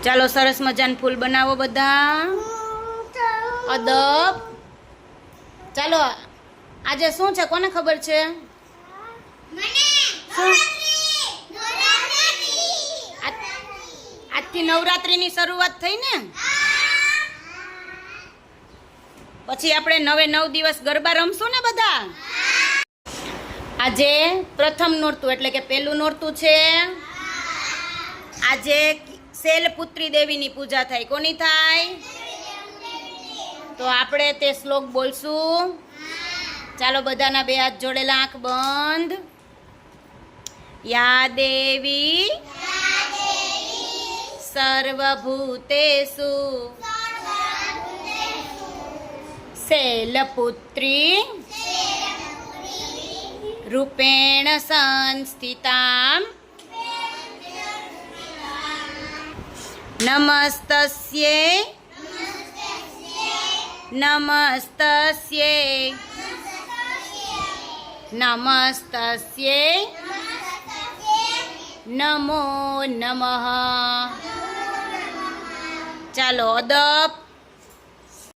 ચાલો સરસ મજાનું ફૂલ બનાવો બધા. અદબ. ચાલો આજે શું છે કોને ખબર છે? શું? આજથી નવરાત્રીની શરૂઆત થઈ ને? પછી આપણે 9 દિવસ ગરબા રમશું ને બધા. આજે પ્રથમ નોરતું એટલે કે પહેલું નોરતું છે. આજે શૈલપુત્રી દેવીની પૂજા થાય. કોની થાય? તો આપણે તે શ્લોક બોલશું. ચાલો બધાના 2 હાથ જોડેલા, આંખ બંધ. યા દેવી સર્વભૂતેષુ શૈલપુત્રી રૂપેણ સંસ્થિતાં નમસ્તસ્યે નમસ્તસ્યે નમસ્તસ્યે નમો નમઃ. ચાલો અદબ.